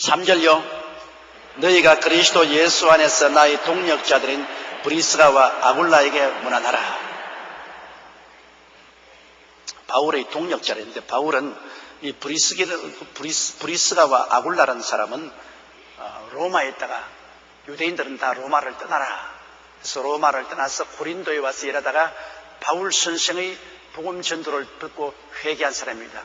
3절요. 너희가 그리스도 예수 안에서 나의 동력자들인 브리스가와 아굴라에게 문안하라. 바울의 동력자인데 바울은 이 브리스가와 아굴라라는 사람은 로마에 있다가 유대인들은 다 로마를 떠나라. 그래서 로마를 떠나서 고린도에 와서 일하다가 바울 선생의 복음 전도를 듣고 회개한 사람입니다.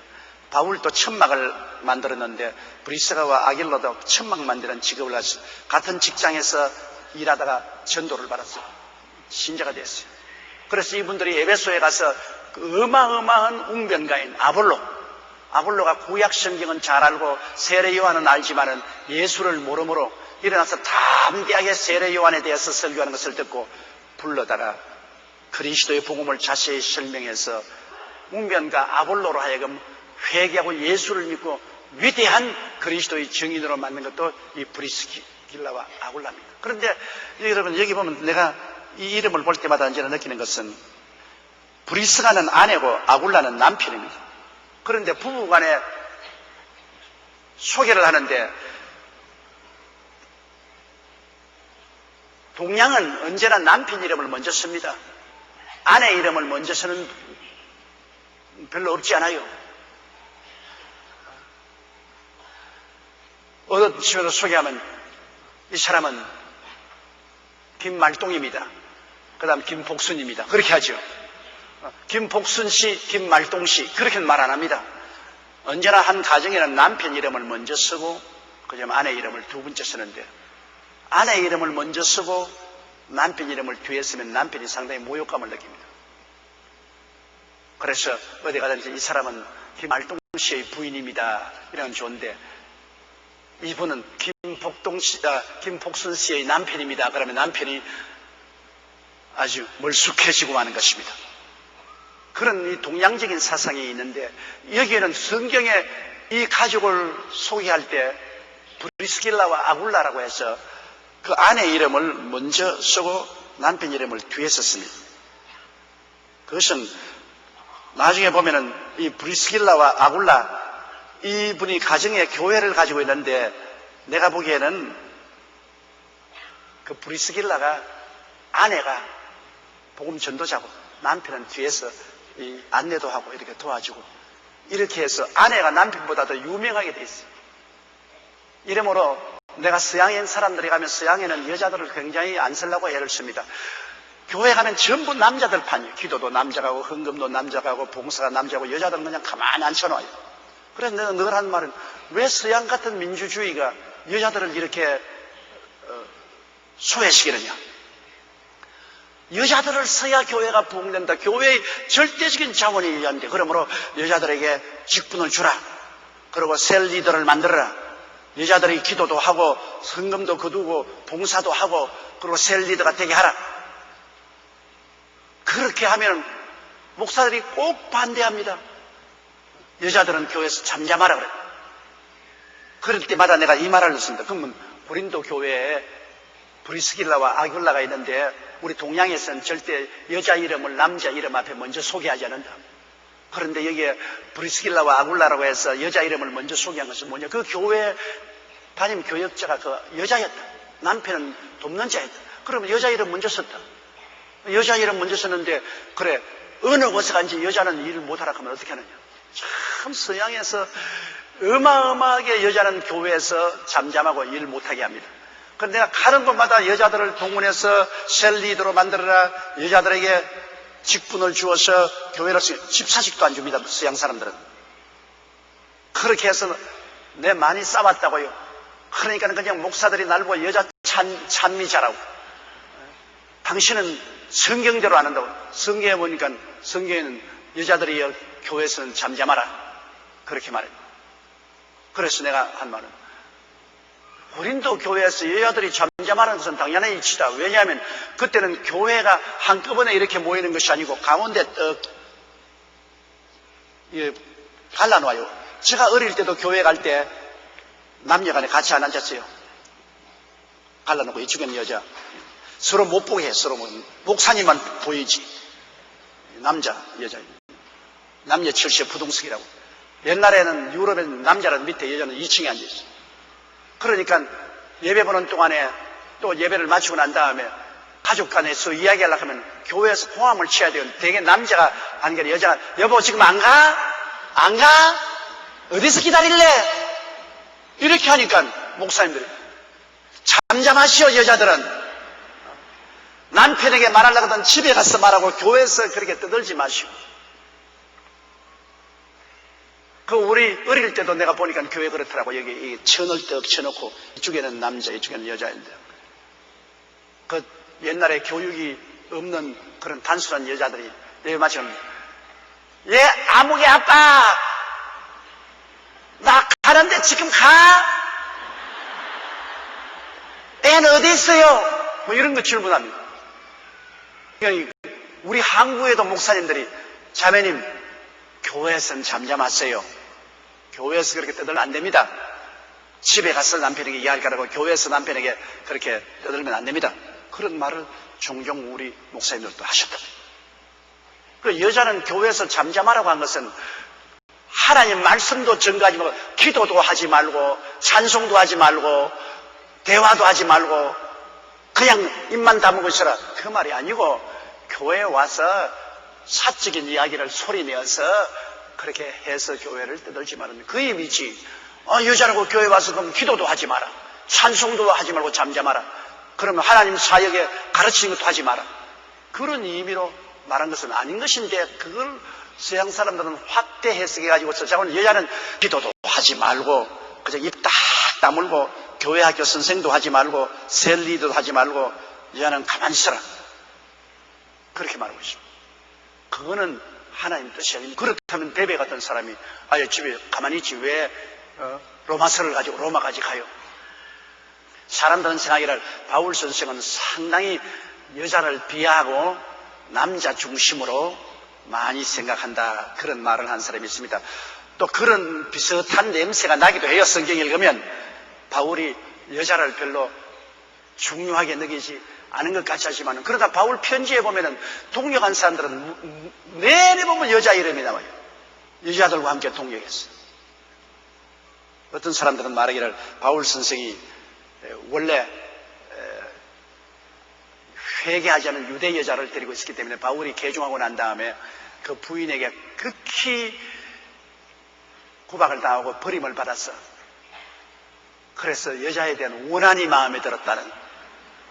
바울도 천막을 만들었는데 브리스가와 아길라도 천막 만드는 직업을 가지고 같은 직장에서 일하다가 전도를 받았어요. 신자가 됐어요. 그래서 이분들이 에베소에 가서 그 어마어마한 웅변가인 아볼로가 구약 성경은 잘 알고 세례 요한은 알지만은 예수를 모르므로 일어나서 담대하게 세례 요한에 대해서 설교하는 것을 듣고 불러다가 그리스도의 복음을 자세히 설명해서 웅변가 아볼로로 하여금 회개하고 예수를 믿고 위대한 그리스도의 증인으로 만든 것도 이 브리스길라와 아굴라입니다. 그런데 여러분 여기 보면 내가 이 이름을 볼 때마다 언제나 느끼는 것은 브리스가는 아내고 아굴라는 남편입니다. 그런데 부부간에 소개를 하는데 동양은 언제나 남편 이름을 먼저 씁니다. 아내 이름을 먼저 쓰는 별로 없지 않아요. 어떤 집에서 소개하면 이 사람은 김말동입니다. 그 다음 김복순입니다. 그렇게 하죠. 김복순 씨, 김말동 씨 그렇게 말 안 합니다. 언제나 한 가정에는 남편 이름을 먼저 쓰고 그다음 아내 이름을 두 번째 쓰는데 아내 이름을 먼저 쓰고 남편 이름을 뒤에 쓰면 남편이 상당히 모욕감을 느낍니다. 그래서 어디 가든지 이 사람은 김말동 씨의 부인입니다. 이러면 좋은데 이분은 김복순 씨의 남편입니다. 그러면 남편이 아주 멀쑥해지고 마는 것입니다. 그런 이 동양적인 사상이 있는데 여기에는 성경에 이 가족을 소개할 때 브리스길라와 아굴라라고 해서 그 아내 이름을 먼저 쓰고 남편 이름을 뒤에 썼습니다. 그것은 나중에 보면은 이 브리스길라와 아굴라 이분이 가정에 교회를 가지고 있는데 내가 보기에는 그 브리스길라가 아내가 복음 전도자고 남편은 뒤에서 이 안내도 하고 이렇게 도와주고 이렇게 해서 아내가 남편보다 더 유명하게 돼 있어요. 이러므로 내가 서양인 사람들이 가면 서양에는 여자들을 굉장히 안 쓰려고 애를 씁니다. 교회 가면 전부 남자들 판이에요. 기도도 남자가 하고 헌금도 남자가 하고 봉사가 남자고 여자들은 그냥 가만히 앉혀놔요. 그래서 내가 늘 하는 말은 왜 서양 같은 민주주의가 여자들을 이렇게 소외시키느냐. 여자들을 써야 교회가 부흥된다. 교회의 절대적인 자원이 여자인데 그러므로 여자들에게 직분을 주라. 그리고 셀 리더를 만들어라. 여자들이 기도도 하고 헌금도 거두고 봉사도 하고 그리고 셀 리더가 되게 하라. 그렇게 하면 목사들이 꼭 반대합니다. 여자들은 교회에서 잠잠하라 그래요. 그럴 때마다 내가 이 말을 했습니다. 그러면 고린도 교회에 브리스길라와 아굴라가 있는데 우리 동양에서는 절대 여자 이름을 남자 이름 앞에 먼저 소개하지 않는다. 그런데 여기에 브리스길라와 아굴라라고 해서 여자 이름을 먼저 소개한 것은 뭐냐. 그 교회 담임 교역자가 그 여자였다. 남편은 돕는 자였다. 그러면 여자 이름 먼저 썼다. 여자 이름 먼저 썼는데 그래 어느 곳에 간지 여자는 일을 못하라 하면 어떻게 하느냐. 참 서양에서 어마어마하게 여자는 교회에서 잠잠하고 일 못하게 합니다. 그런데 내가 가는 곳마다 여자들을 동원해서 셀 리더로 만들어라. 여자들에게 직분을 주어서 교회를 집사직도 안 줍니다. 서양 사람들은. 그렇게 해서 내 많이 싸웠다고요. 그러니까 그냥 목사들이 날 보고 여자 찬미자라고. 당신은 성경대로 안 한다고. 성경에 보니까 성경에는 여자들이 교회에서는 잠잠하라. 그렇게 말해요. 그래서 내가 한 말은 고린도 교회에서 여자들이 잠잠하는 것은 당연한 이치다. 왜냐하면 그때는 교회가 한꺼번에 이렇게 모이는 것이 아니고 가운데 떡 갈라놓아요. 제가 어릴 때도 교회 갈 때 남녀간에 같이 안 앉았어요. 갈라놓고 이쪽에는 여자. 서로 못 보게 해. 서로 목사님만 보이지. 남자, 여자. 남녀 철새 부동석이라고. 옛날에는 유럽에는 남자는 밑에 여자는 2층에 앉아있어요. 그러니까 예배 보는 동안에 또 예배를 마치고 난 다음에 가족 간에서 이야기하려고 하면 교회에서 포함을 취해야 돼요. 되게 남자가 아니라 여자가 여보 지금 안 가? 안 가? 어디서 기다릴래? 이렇게 하니까 목사님들이 잠잠하시오. 여자들은 남편에게 말하려고 하던 집에 가서 말하고 교회에서 그렇게 떠들지 마시오. 우리 어릴 때도 내가 보니까 교회 그렇더라고. 여기 천을 떡 쳐놓고 이쪽에는 남자 이쪽에는 여자인데 옛날에 교육이 없는 그런 단순한 여자들이 예배 마치면 예 아무개 아빠 나 가는데 지금 가? 애는 어디 있어요? 뭐 이런 거 질문합니다. 그러니까 우리 한국에도 목사님들이 자매님 교회에서는 잠잠하세요. 교회에서 그렇게 떠들면 안 됩니다. 집에 가서 남편에게 이야기할 거라고 교회에서 남편에게 그렇게 떠들면 안 됩니다. 그런 말을 종종 우리 목사님들도 하셨다. 그 여자는 교회에서 잠잠하라고 한 것은 하나님 말씀도 전가하지 말고 기도도 하지 말고 찬송도 하지 말고 대화도 하지 말고 그냥 입만 다물고 있어라 그 말이 아니고 교회에 와서 사적인 이야기를 소리내어서 그렇게 해서 교회를 떠들지 말은 그 의미지. 여자라고 교회 와서 그럼 기도도 하지 마라. 찬송도 하지 말고 잠잠하라. 그러면 하나님 사역에 가르치는 것도 하지 마라. 그런 의미로 말한 것은 아닌 것인데 그걸 서양 사람들은 확대 해석해가지고서 자꾸는 여자는 기도도 하지 말고 그저 입 딱 다물고 교회 학교 선생도 하지 말고 셀리도 하지 말고 여자는 가만히 있어라. 그렇게 말하고 있습니다. 그거는 하나님 뜻이 아닙니다. 그렇다면 베베 같은 사람이 아예 집에 가만히 있지 왜 로마서를 가지고 로마까지 가요? 사람들은 생각이를 바울 선생은 상당히 여자를 비하하고 남자 중심으로 많이 생각한다 그런 말을 한 사람이 있습니다. 또 그런 비슷한 냄새가 나기도 해요. 성경 읽으면 바울이 여자를 별로 중요하게 느끼지 않은 것 같이 하지만 그러다 바울 편지에 보면은 동역한 사람들은 내내 보면 여자 이름이 나와요. 여자들과 함께 동역했어요. 어떤 사람들은 말하기를 바울 선생이 원래 회개하지 않은 유대 여자를 데리고 있었기 때문에 바울이 개종하고 난 다음에 그 부인에게 극히 구박을 당하고 버림을 받았어. 그래서 여자에 대한 원한이 마음에 들었다는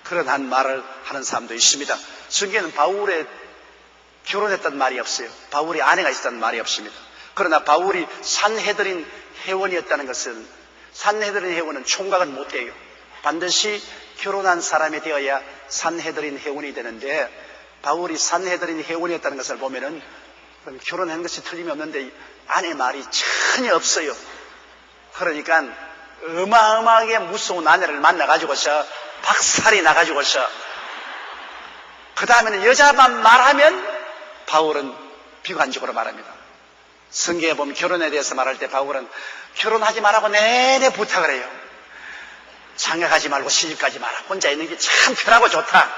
그런 한 말을 하는 사람도 있습니다. 성경에는 바울의 결혼했다는 말이 없어요. 바울이 아내가 있었다는 말이 없습니다. 그러나 바울이 산헤드린 회원이었다는 것은 산헤드린 회원은 총각은 못 돼요. 반드시 결혼한 사람이 되어야 산헤드린 회원이 되는데 바울이 산헤드린 회원이었다는 것을 보면은 결혼한 것이 틀림이 없는데 아내 말이 전혀 없어요. 그러니까 어마어마하게 무서운 아내를 만나가지고서 박살이 나가지고서 그 다음에는 여자만 말하면 바울은 비관적으로 말합니다. 성경에 보면 결혼에 대해서 말할 때 바울은 결혼하지 말라고 내내 부탁을 해요. 장가가지 말고 시집가지 마라. 혼자 있는 게 참 편하고 좋다.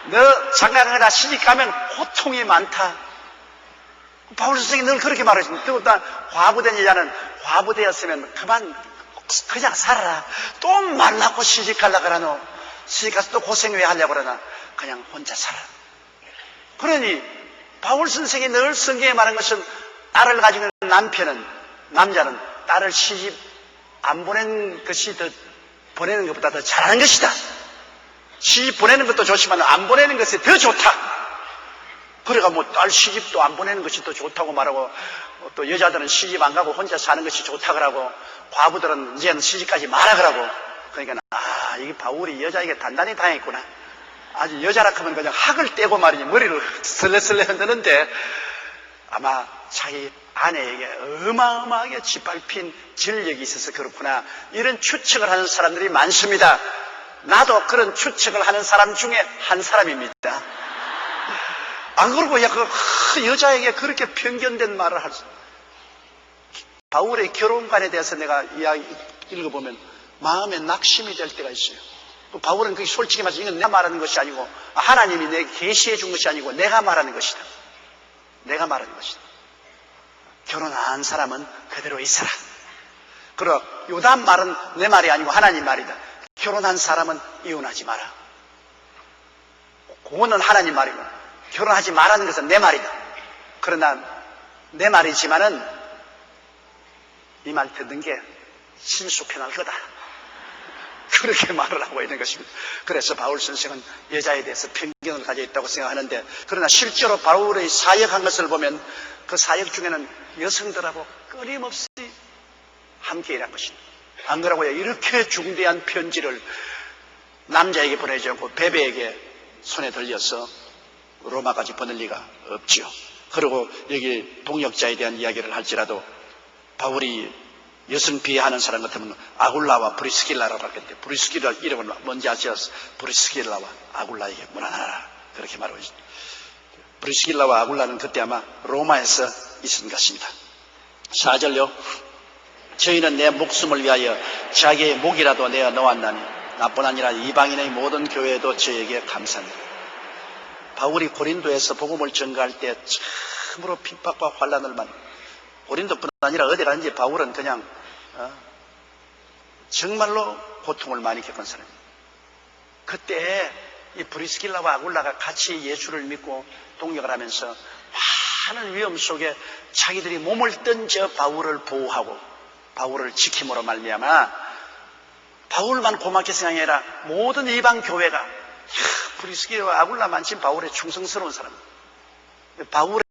너 장가가거나 시집가면 고통이 많다. 바울 선생이 늘 그렇게 말하십니다. 또 과부된 여자는 과부되었으면 그냥 살아라. 또 말 낳고 시집가려고 그러노. 시집가서 또 고생 왜 하려고 그러나. 그냥 혼자 살아. 그러니 바울 선생이 늘 성경에 말한 것은 딸을 가지고 있는 남자는 딸을 시집 안 보낸 것이 더 보내는 것보다 더 잘하는 것이다. 시집 보내는 것도 좋지만 안 보내는 것이 더 좋다. 그래가 딸 시집도 안 보내는 것이 더 좋다고 말하고 또 여자들은 시집 안 가고 혼자 사는 것이 좋다 그러고 과부들은 이제는 시집까지 마라 그러고 그러니까 이게 바울이 여자에게 단단히 당했구나. 아주 여자라 하면 그냥 학을 떼고 말이지 머리를 설레설레 흔드는데 아마 자기 아내에게 어마어마하게 짓밟힌 전력이 있어서 그렇구나. 이런 추측을 하는 사람들이 많습니다. 나도 그런 추측을 하는 사람 중에 한 사람입니다. 안 그러고 그 여자에게 그렇게 편견된 말을 할 수. 바울의 결혼관에 대해서 내가 이야기 읽어보면 마음에 낙심이 될 때가 있어요. 바울은 그게 솔직히 말해서 이건 내가 말하는 것이 아니고 하나님이 내게 계시해 준 것이 아니고 내가 말하는 것이다. 내가 말하는 것이다. 결혼 안 한 사람은 그대로 있어라. 그러 요단 말은 내 말이 아니고 하나님 말이다. 결혼한 사람은 이혼하지 마라. 그거는 하나님 말이고 결혼하지 말라는 것은 내 말이다. 그러나 내 말이지만은 이 말 듣는 게 신속해날 거다. 그렇게 말을 하고 있는 것입니다. 그래서 바울 선생은 여자에 대해서 편견을 가지고 있다고 생각하는데, 그러나 실제로 바울의 사역한 것을 보면 그 사역 중에는 여성들하고 끊임없이 함께 일한 것입니다. 안 그러고요, 이렇게 중대한 편지를 남자에게 보내지 않고 베베에게 손에 들려서 로마까지 보낼 리가 없지요. 그리고 여기 동역자에 대한 이야기를 할지라도 바울이 여성 비하하는 사람 같으면 아굴라와 브리스길라라고 하겠는데, 브리스길라 이름은 뭔지 아시죠? 브리스길라와 아굴라에게 문안하라, 그렇게 말하고 있습니다. 브리스길라와 아굴라는 그때 아마 로마에서 있은 것입니다. 4절요. 저희는 내 목숨을 위하여 자기의 목이라도 내어 놓았나니 나뿐 아니라 이방인의 모든 교회도 저에게 감사합니다. 바울이 고린도에서 복음을 전가할 때 참으로 핍박과 환난을 많이, 고린도뿐 아니라 어디 가든지 바울은 그냥 정말로 고통을 많이 겪은 사람입니다. 그때 이 브리스길라와 아굴라가 같이 예수를 믿고 동역을 하면서 많은 위험 속에 자기들이 몸을 던져 바울을 보호하고 바울을 지킴으로 말미암아 바울만 고맙게 생각이 아니라 모든 이방 교회가 브리스길라와 아굴라만 지금 바울의 충성스러운 사람, 바울의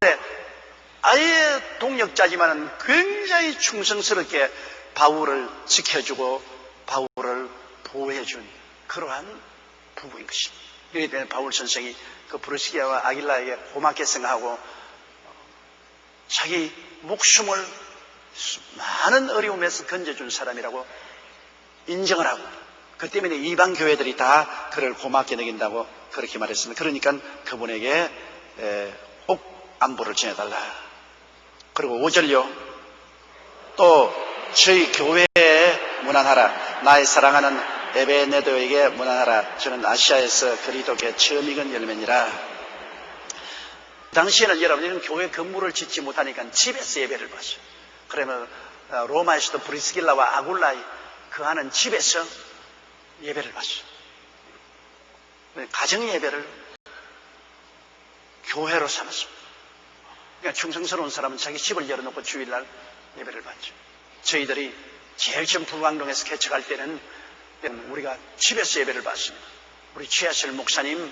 아예 동역자지만은 굉장히 충성스럽게 바울을 지켜주고 바울을 보호해준 그러한 부부인 것입니다. 이렇기 때문에 바울 선생이 그 브리스길라와 아굴라에게 고맙게 생각하고 자기 목숨을 많은 어려움에서 건져준 사람이라고 인정을 하고, 그 때문에 이방 교회들이 다 그를 고맙게 여긴다고 그렇게 말했습니다. 그러니까 그분에게 꼭 안부를 전해달라. 그리고 5절요. 또 저희 교회에 문안하라. 나의 사랑하는 에베네도에게 문안하라. 저는 아시아에서 그리스도께 처음 익은 열매니라. 당시에는 여러분, 교회 건물을 짓지 못하니까 집에서 예배를 봤어요. 그러면 로마에서도 브리스길라와 아굴라이 그 하는 집에서 예배를 봤어요. 가정 예배를 교회로 삼았습니다. 그러니까 충성스러운 사람은 자기 집을 열어놓고 주일날 예배를 받죠. 저희들이 제일 처음 불광동에서 개척할 때는 우리가 집에서 예배를 받습니다. 우리 최하철 목사님이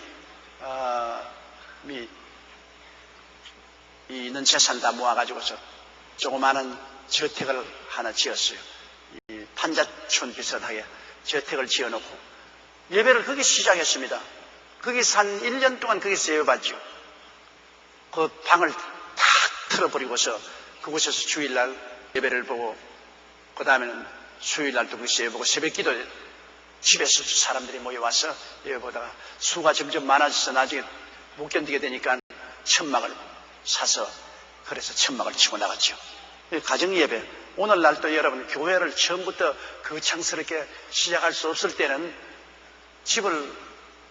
있는 재산 다 모아가지고서 조그마한 저택을 하나 지었어요. 이 판자촌 비슷하게 저택을 지어놓고 예배를 거기 시작했습니다. 거기서 한 1년 동안 거기서 예배받죠. 그 방을 탁 틀어버리고서 그곳에서 주일날 예배를 보고, 그 다음에는 수요일날도 거기서 예배보고, 새벽기도 집에서 사람들이 모여와서 예배보다가 수가 점점 많아져서 나중에 못 견디게 되니까 천막을 사서, 그래서 천막을 치고 나갔죠. 가정예배, 오늘날도 여러분 교회를 처음부터 거창스럽게 시작할 수 없을 때는 집을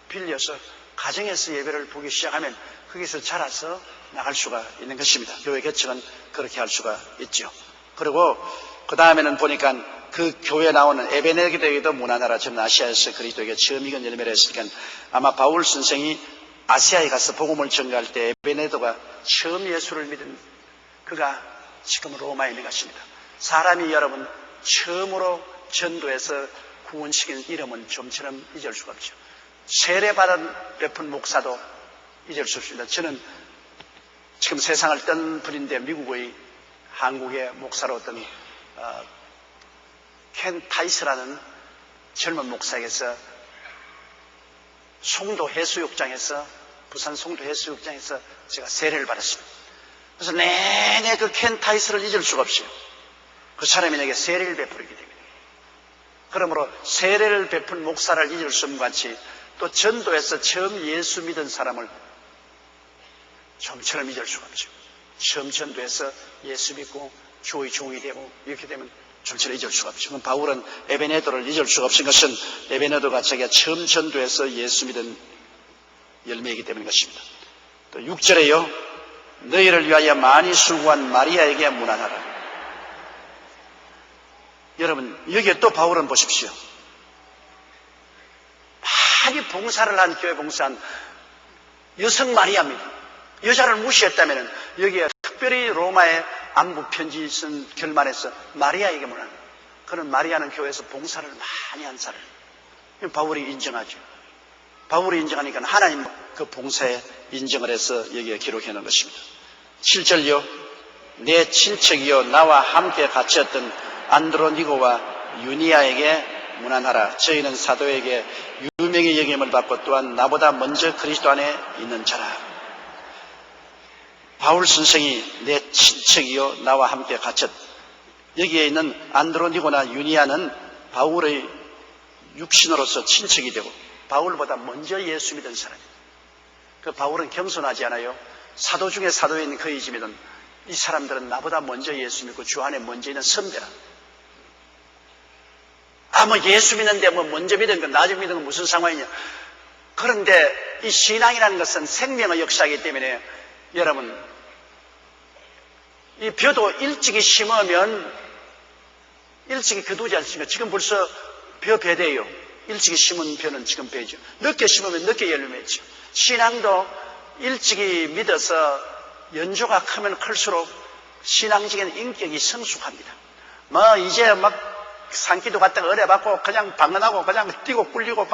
빌려서 가정에서 예배를 보기 시작하면 거기서 자라서 나갈 수가 있는 것입니다. 교회 개척은 그렇게 할 수가 있죠. 그리고 그 다음에는 보니까 그 교회에 나오는 에베네도에게도 문안하라. 저는 아시아에서 그리스도에게 처음 익은 열매를 했으니까 아마 바울 선생이 아시아에 가서 복음을 전가할 때 에베네도가 처음 예수를 믿은 그가 지금 로마에 있는 것입니다. 사람이 여러분 처음으로 전도해서 구원시킨 이름은 좀처럼 잊을 수가 없죠. 세례받은 베푼 목사도 잊을 수 없습니다. 저는 지금 세상을 떤 분인데 미국의 한국의 목사로 어떤 켄 타이스라는 젊은 목사에게서 송도 해수욕장에서, 부산 송도 해수욕장에서 제가 세례를 받았습니다. 그래서 내내 그 켄 타이스를 잊을 수가 없어요. 그 사람이 내게 세례를 베풀게 됩니다. 그러므로 세례를 베푼 목사를 잊을 수 없는 같이 또 전도에서 처음 예수 믿은 사람을 좀처럼 잊을 수가 없죠. 처음 전도해서 예수 믿고 주의 종이 되고 이렇게 되면 좀처럼 잊을 수가 없죠. 그럼 바울은 에베네도를 잊을 수가 없은 것은 에베네도가 자기가 처음 전도해서 예수 믿은 열매이기 때문인 것입니다. 또 6절에요. 너희를 위하여 많이 수고한 마리아에게 문안하라. 여러분, 여기에 또 바울은 보십시오. 많이 봉사를 한, 교회 봉사한 여성 마리아입니다. 여자를 무시했다면 여기에 특별히 로마의 안부 편지 쓴 결말에서 마리아에게 뭐라는, 그는 마리아는 교회에서 봉사를 많이 한 사람. 바울이 인정하죠. 바울이 인정하니까 하나님 그 봉사에 인정을 해서 여기에 기록해 놓은 것입니다. 7절요. 내 친척이요 나와 함께 갇혔던 안드로니고와 유니아에게 문안하라. 저희는 사도에게 유명히 여김을 받고 또한 나보다 먼저 그리스도 안에 있는 자라. 바울 선생이 내 친척이요 나와 함께 갇혔. 여기에 있는 안드로니고나 유니아는 바울의 육신으로서 친척이 되고 바울보다 먼저 예수 믿은 사람이에요. 그 바울은 겸손하지 않아요. 사도 중에 사도인 그이지 믿은 이 사람들은 나보다 먼저 예수 믿고 주 안에 먼저 있는 선배라. 뭐 예수 믿는데 뭐 먼저 믿은 건 나중에 믿은 건 무슨 상관이냐. 그런데 이 신앙이라는 것은 생명의 역사이기 때문에 여러분, 이 벼도 일찍이 심으면 일찍이 거두지 않습니까? 지금 벌써 벼 배대요. 일찍이 심은 벼는 지금 배죠. 늦게 심으면 늦게 열매 맺죠. 신앙도 일찍이 믿어서 연조가 크면 클수록 신앙적인 인격이 성숙합니다. 이제 산기도 갔다가 은혜받고 그냥 방언하고 그냥 뛰고 굴리고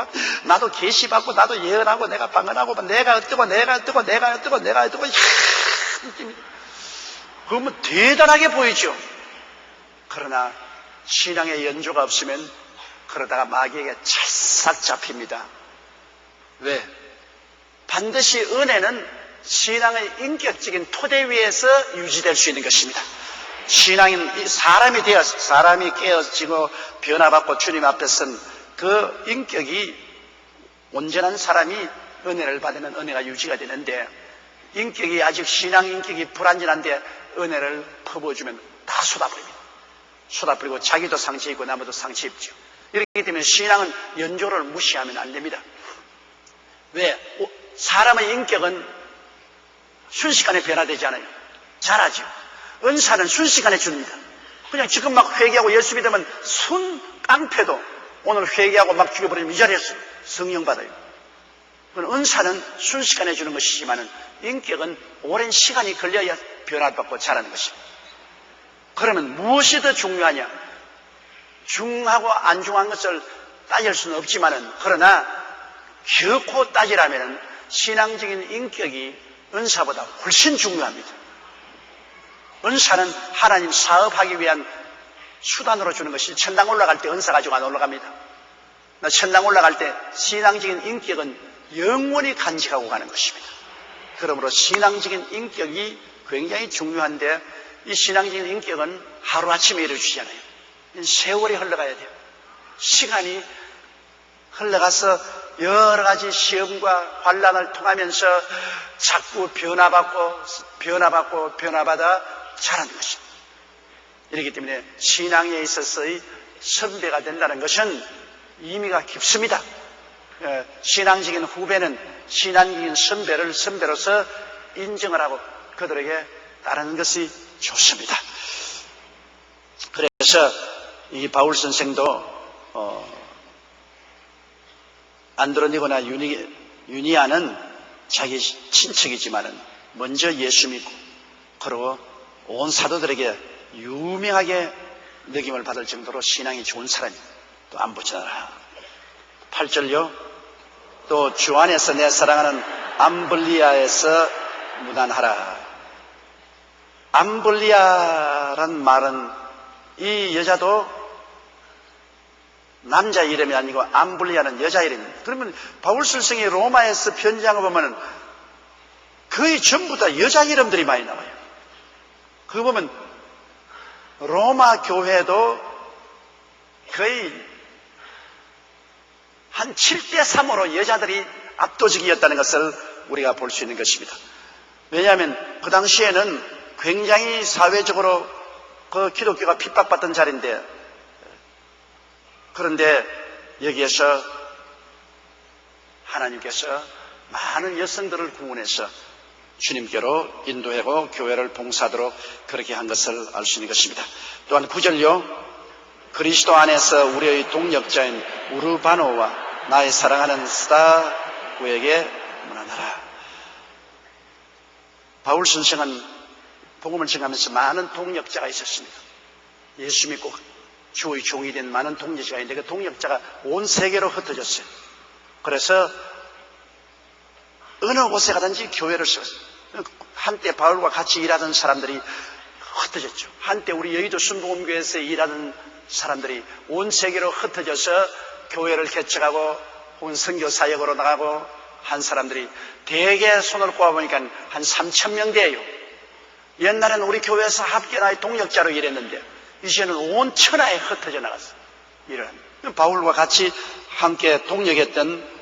나도 계시받고 나도 예언하고 내가 방언하고 내가 어떠고 그러면 대단하게 보이죠. 그러나 신앙의 연조가 없으면 그러다가 마귀에게 찰싹 잡힙니다. 왜? 반드시 은혜는 신앙의 인격적인 토대 위에서 유지될 수 있는 것입니다. 신앙인 사람이 깨어지고 변화받고 주님 앞에 선 그 인격이 온전한 사람이 은혜를 받으면 은혜가 유지가 되는데, 인격이 아직 신앙 인격이 불완전한데 은혜를 퍼부어주면 다 쏟아버립니다. 쏟아버리고 자기도 상처 입고 남도 상처 입죠. 이렇기 때문에 신앙은 연조를 무시하면 안 됩니다. 왜? 사람의 인격은 순식간에 변화되지 않아요. 잘하죠. 은사는 순식간에 줍니다. 그냥 지금 막 회개하고 예수 믿으면 깡패도 오늘 회개하고 막 죽여버리면 이 자리에서 성령 받아요. 은사는 순식간에 주는 것이지만 인격은 오랜 시간이 걸려야 변화받고 자라는 것입니다. 그러면 무엇이 더 중요하냐? 중하고 안 중한 것을 따질 수는 없지만은, 그러나 결코 따지라면 신앙적인 인격이 은사보다 훨씬 중요합니다. 은사는 하나님 사업하기 위한 수단으로 주는 것이, 천당 올라갈 때 은사 가지고 안 올라갑니다. 천당 올라갈 때 신앙적인 인격은 영원히 간직하고 가는 것입니다. 그러므로 신앙적인 인격이 굉장히 중요한데, 이 신앙적인 인격은 하루아침에 이루어지지 않아요. 세월이 흘러가야 돼요. 시간이 흘러가서 여러 가지 시험과 환난을 통하면서 자꾸 변화받아 자라는 것입니다. 이렇기 때문에 신앙에 있어서의 선배가 된다는 것은 의미가 깊습니다. 신앙적인 후배는 신앙적인 선배를 선배로서 인정을 하고 그들에게 따르는 것이 좋습니다. 그래서 이 바울 선생도 안드로니고나 유니아는 자기 친척이지만은 먼저 예수 믿고, 그리고 온 사도들에게 유명하게 느낌을 받을 정도로 신앙이 좋은 사람이 또 안부 전하라. 8절요. 또 주 안에서 내 사랑하는 암블리아에서 문안하라. 암블리아란 말은 이 여자도 남자 이름이 아니고 암블리아는 여자 이름입니다. 그러면 바울 선생이 로마에서 편지한 거 보면 거의 전부 다 여자 이름들이 많이 나와요. 그거 보면 로마 교회도 거의 한 7대3으로 여자들이 압도적이었다는 것을 우리가 볼 수 있는 것입니다. 왜냐하면 그 당시에는 굉장히 사회적으로 그 기독교가 핍박받던 자리인데, 그런데 여기에서 하나님께서 많은 여성들을 구원해서 주님께로 인도하고 교회를 봉사하도록 그렇게 한 것을 알 수 있는 것입니다. 또한 9절요. 그리스도 안에서 우리의 동역자인 우르바노와 나의 사랑하는 스다구에게 문안하라. 바울 선생은 복음을 전하면서 많은 동역자가 있었습니다. 예수 믿고 주의 종이 된 많은 동역자가 있는데 그 동역자가 온 세계로 흩어졌어요. 그래서 어느 곳에 가든지 교회를 세웠어요. 한때 바울과 같이 일하던 사람들이 흩어졌죠. 한때 우리 여의도 순복음교회에서 일하는 사람들이 온 세계로 흩어져서 교회를 개척하고 혹은 선교 사역으로 나가고 한 사람들이 대개 손을 꼽아보니까 한 3,000명 돼요. 옛날에는 우리 교회에서 합계나의 동역자로 일했는데 이제는 온 천하에 흩어져 나갔어요. 이런 바울과 같이 함께 동역했던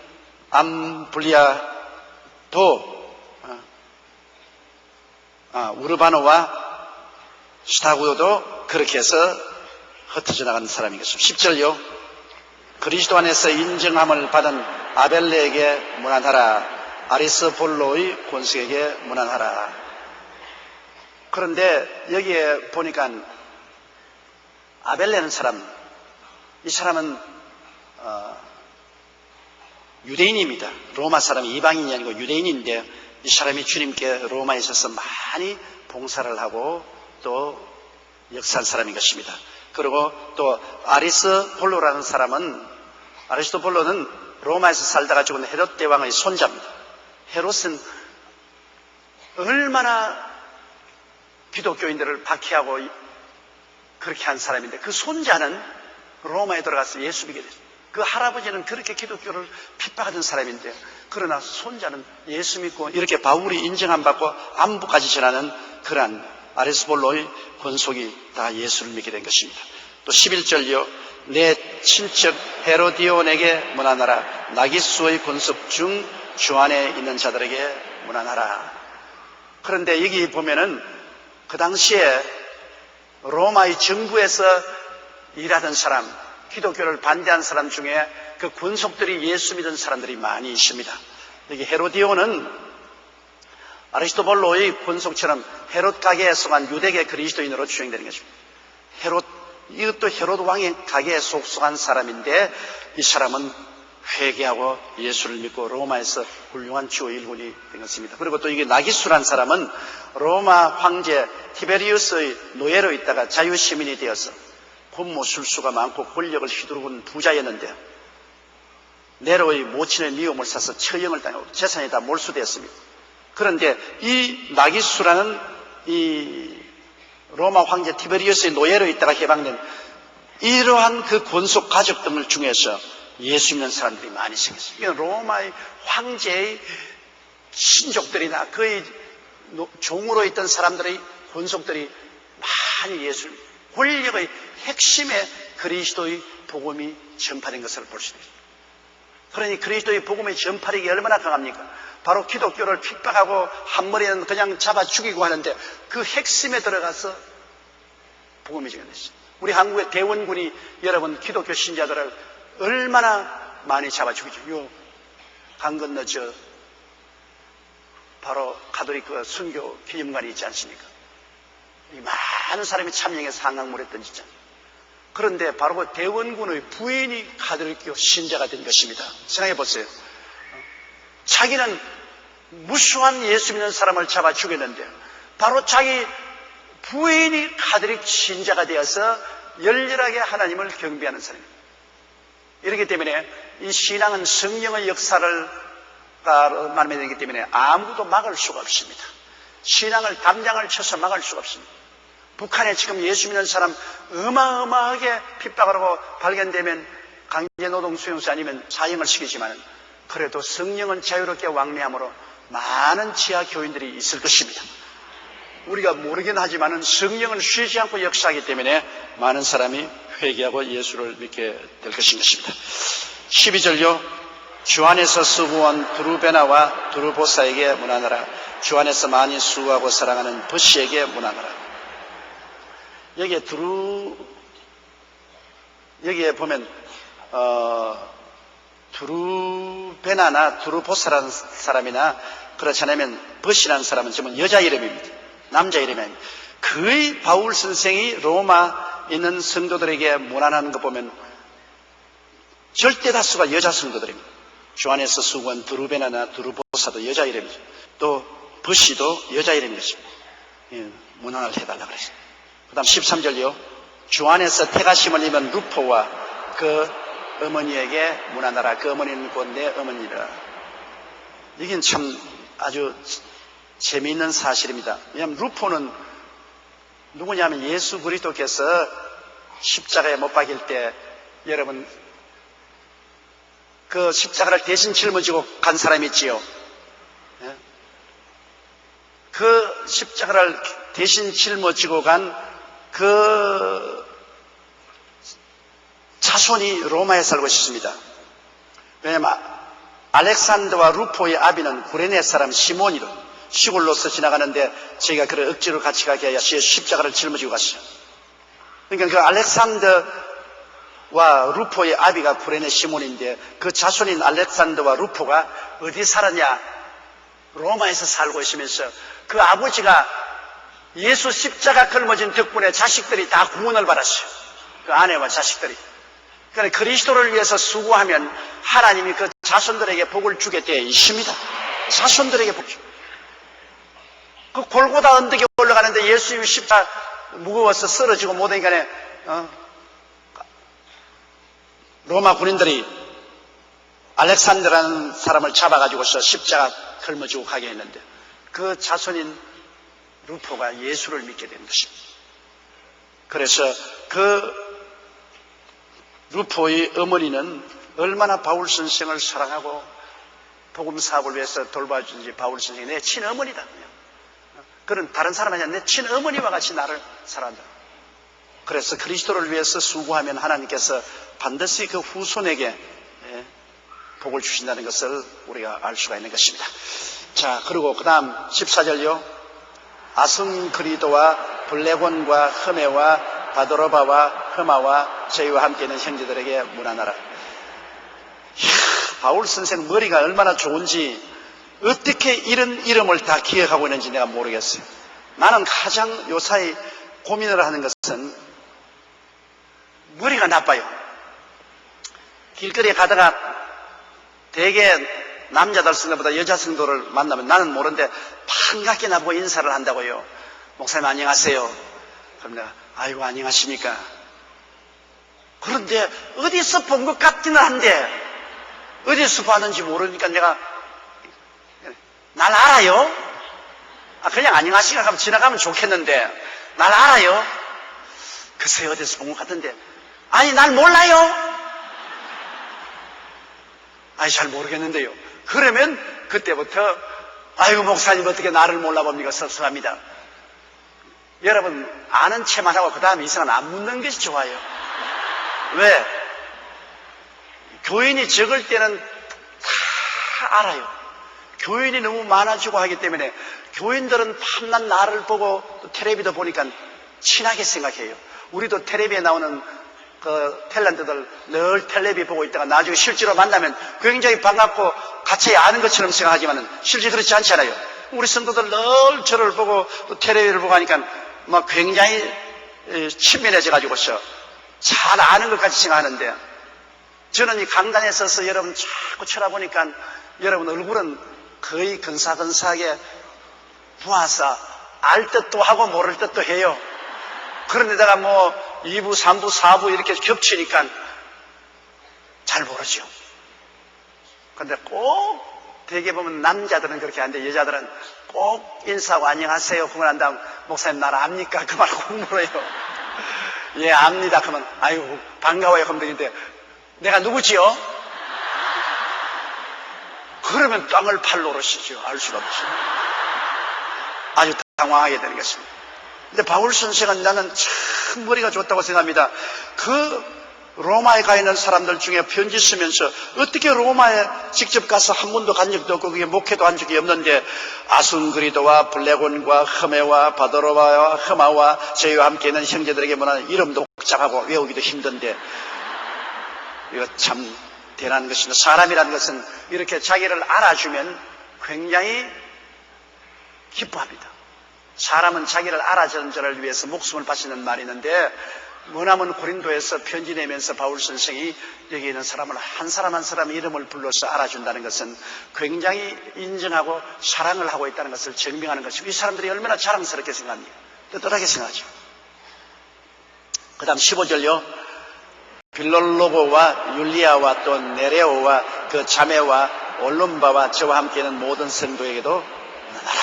암블리아도 우르바노와 스타구도 그렇게 해서 흩어져 나가는 사람인 것입니다. 10절요. 그리스도 안에서 인정함을 받은 아벨레에게 문안하라. 아리스볼로의 권속에게 문안하라. 그런데 여기에 보니까 아벨레는 사람, 이 사람은 유대인입니다. 로마 사람이 이방인이 아니고 유대인인데 이 사람이 주님께 로마에 있어서 많이 봉사를 하고 또 역사한 사람인 것입니다. 그리고 또 아리스볼로라는 사람은 아리스토볼로는 로마에서 살다가 죽은 헤롯 대왕의 손자입니다. 헤롯은 얼마나 기독교인들을 박해하고 그렇게 한 사람인데 그 손자는 로마에 들어가서 예수 믿게 됐어요. 그 할아버지는 그렇게 기독교를 핍박하던 사람인데 그러나 손자는 예수 믿고 이렇게 바울이 인정 안 받고 안부까지 전하는 그러한 아리스볼로의 권속이 다 예수를 믿게 된 것입니다. 또 11절요. 내 친척 헤로디온에게 문안하라. 나기수의 권속 중 주 안에 있는 자들에게 문안하라. 그런데 여기 보면은 그 당시에 로마의 정부에서 일하던 사람, 기독교를 반대한 사람 중에 그 권속들이 예수 믿은 사람들이 많이 있습니다. 여기 헤로디온은 아리스토볼로의 권속처럼 헤롯 가게에 속한 유대계 그리스도인으로 추정되는 것입니다. 이것도 헤롯 왕의 가게에 속한 사람인데 이 사람은 회개하고 예수를 믿고 로마에서 훌륭한 주요 일꾼이 된 것입니다. 그리고 또 이게 나기수란 사람은 로마 황제 티베리우스의 노예로 있다가 자유시민이 되어서 권모술수가 많고 권력을 휘두르는 부자였는데 네로의 모친의 미움을 사서 처형을 당하고 재산이 다 몰수되었습니다. 그런데 이 나기수라는 이 로마 황제 티베리우스의 노예로 있다가 해방된 이러한 그 권속 가족 등을 중에서 예수 믿는 사람들이 많이 생겼어요. 이건 로마의 황제의 신족들이나 그의 종으로 있던 사람들의 권속들이 많이 예수를 권력의 핵심에 그리스도의 복음이 전파된 것을 볼 수 있습니다. 그러니 그리스도의 복음의 전파력이 얼마나 강합니까? 바로 기독교를 핍박하고 한 머리는 그냥 잡아 죽이고 하는데 그 핵심에 들어가서 복음이 전해졌어요. 우리 한국의 대원군이 여러분 기독교 신자들을 얼마나 많이 잡아 죽이죠. 요 강 건너 바로 가톨릭 순교 기념관이 있지 않습니까? 많은 사람이 참여해서 한강물에 던지잖아요. 그런데 바로 그 대원군의 부인이 가톨릭교 신자가 된 것입니다. 생각해 보세요. 자기는 무수한 예수 믿는 사람을 잡아 죽였는데 바로 자기 부인이 가톨릭 신자가 되어서 열렬하게 하나님을 경배하는 사람입니다. 이렇기 때문에 이 신앙은 성령의 역사를 말하면 되기 때문에 아무도 막을 수가 없습니다. 신앙을 담장을 쳐서 막을 수가 없습니다. 북한에 지금 예수 믿는 사람 어마어마하게 핍박을 하고 발견되면 강제노동 수용소 아니면 사형을 시키지만 그래도 성령은 자유롭게 왕래함으로 많은 지하 교인들이 있을 것입니다. 우리가 모르긴 하지만 성령은 쉬지 않고 역사하기 때문에 많은 사람이 회개하고 예수를 믿게 될 것인 것입니다. 12절요. 주 안에서 수고한 두루베나와 두루보사에게 문안하라. 주 안에서 많이 수고하고 사랑하는 버시에게 문안하라. 여기에 보면 두루베나나 두루보사라는 사람이나 그렇지 않으면 버시라는 사람은 지금 여자 이름입니다. 남자 이름이 아닙니다. 거의 바울 선생이 로마 있는 성도들에게 문안하는 거 보면 절대 다수가 여자 성도들입니다. 주 안에서 수고한 드루베나나 드루보사도 여자 이름이죠. 또 버시도 여자 이름인 것입니다. 문안을 해달라고 그랬어요. 그 다음 13절요. 주 안에서 태가심을 입은 루포와 그 어머니에게 문안하라. 그 어머니는 곧 내 어머니라. 이긴 참 아주 재미있는 사실입니다. 왜냐하면 루포는 누구냐면 예수 그리스도께서 십자가에 못 박일 때 여러분 그 십자가를 대신 짊어지고 간 사람이 있지요. 그 십자가를 대신 짊어지고 간 그 자손이 로마에 살고 있습니다. 왜냐하면 알렉산더와 루포의 아비는 구레네 사람 시몬이로 시골로서 지나가는데 저희가 그를 억지로 같이 가게 하여 십자가를 짊어지고 갔어요. 그러니까 그 알렉산더와 루포의 아비가 구레네 시몬인데 그 자손인 알렉산더와 루포가 어디 살았냐? 로마에서 살고 있으면서 그 아버지가 예수 십자가 걸머진 덕분에 자식들이 다 구원을 받았어요. 그 아내와 자식들이. 그러니까 그리스도를 위해서 수고하면 하나님이 그 자손들에게 복을 주게 되어 있습니다. 자손들에게 복 주. 그 골고다 언덕에 올라가는데 예수님이 십자가 무거워서 쓰러지고 못하니까 로마 군인들이 알렉산더라는 사람을 잡아가지고서 십자가 걸머지고 가게 했는데 그 자손인 루포가 예수를 믿게 된 것입니다. 그래서 그 루포의 어머니는 얼마나 바울 선생을 사랑하고 복음 사업을 위해서 돌봐주는지 바울 선생이 내 친어머니다. 그런 다른 사람 아니야. 내 친어머니와 같이 나를 사랑한다. 그래서 그리스도를 위해서 수고하면 하나님께서 반드시 그 후손에게 복을 주신다는 것을 우리가 알 수가 있는 것입니다. 자, 그리고 그 다음 14절요. 아순그리도와 블레곤과 흐메와 바도로바와 흐마와 저희와 함께 있는 형제들에게 문안하라. 바울 선생 머리가 얼마나 좋은지 어떻게 이런 이름을 다 기억하고 있는지 내가 모르겠어요. 나는 가장 요사이 고민을 하는 것은 머리가 나빠요. 길거리에 가다가 대개 남자들 성도보다 여자 성도를 만나면 나는 모르는데 반갑게 나보고 인사를 한다고요. 목사님 안녕하세요. 그럼 내가 아이고 안녕하십니까. 그런데 어디서 본 것 같기는 한데 어디서 봤는지 모르니까 내가 날 알아요? 그냥 안녕하십니까 하면 지나가면 좋겠는데 날 알아요? 글쎄요 어디서 본 것 같은데 아니 날 몰라요? 아니 잘 모르겠는데요. 그러면 그때부터 아이고 목사님 어떻게 나를 몰라봅니까? 섭섭합니다. 여러분 아는 체만 하고 그 다음에 이상은 안 묻는 것이 좋아요. 왜? 교인이 적을 때는 다 알아요. 교인이 너무 많아지고 하기 때문에 교인들은 밤낮 나를 보고 또 텔레비도 보니까 친하게 생각해요. 우리도 텔레비에 나오는 그 탤런트들 늘 텔레비 보고 있다가 나중에 실제로 만나면 굉장히 반갑고 같이 아는 것처럼 생각하지만 실제 그렇지 않잖아요. 우리 성도들 늘 저를 보고 또 텔레비를 보고 하니까 막 굉장히 친밀해져 가지고서 잘 아는 것 같이 생각하는데 저는 이 강단에 서서 여러분 자꾸 쳐다보니까 여러분 얼굴은 거의 근사근사하게 부하사 알 듯도 하고 모를 듯도 해요. 그런데다가 뭐 2부, 3부, 4부 이렇게 겹치니까 잘 모르죠. 그런데 꼭 대개 보면 남자들은 그렇게 하는데 여자들은 꼭 인사하고 안녕하세요 그걸 한 다음 목사님 나를 압니까? 그 말 꼭 물어요. 예 압니다. 그러면 아유 반가워요 그러면 되는데 내가 누구지요? 그러면 땅을 팔로 오르시죠. 알 수가 없죠. 아주 당황하게 되는 것입니다. 근데 바울 선생은 나는 참 머리가 좋다고 생각합니다. 그 로마에 가 있는 사람들 중에 편지 쓰면서 어떻게 로마에 직접 가서 한 번도 간 적도 없고 그게 목회도 한 적이 없는데 아순그리도와 블레곤과 흐메와 바도로와 흐마와 저희와 함께 있는 형제들에게 문하는 이름도 복잡하고 외우기도 힘든데 이거 참 대단한 것입니다. 사람이라는 것은 이렇게 자기를 알아주면 굉장히 기뻐합니다. 사람은 자기를 알아주는 자를 위해서 목숨을 바치는 말이 있는데 머나먼 고린도에서 편지 내면서 바울 선생이 여기 있는 사람을 한 사람 한 사람의 이름을 불러서 알아준다는 것은 굉장히 인정하고 사랑을 하고 있다는 것을 증명하는 것이고, 이 사람들이 얼마나 자랑스럽게 생각합니까? 떳떳하게 생각하죠. 그 다음 15절요. 빌롤로고와 율리아와 또 네레오와 그 자매와 올lum바와 저와 함께 있는 모든 성도에게도 나라.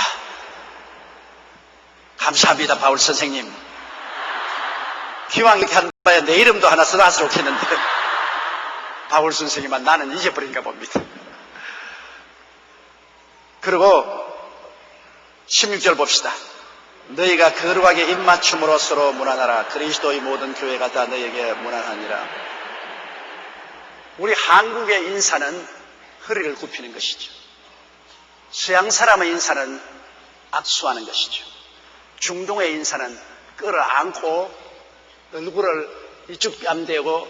감사합니다, 바울 선생님. 기왕 이렇게 한 바에 내 이름도 하나 써놨으면 좋겠는데 바울 선생님만 나는 잊어버린가 봅니다. 그리고 16절 봅시다. 너희가 거룩하게 입맞춤으로 서로 문안하라. 그리스도의 모든 교회가 다 너희에게 문안하니라. 우리 한국의 인사는 허리를 굽히는 것이죠. 서양 사람의 인사는 악수하는 것이죠. 중동의 인사는 끌어안고 얼굴을 이쪽 뺨 대고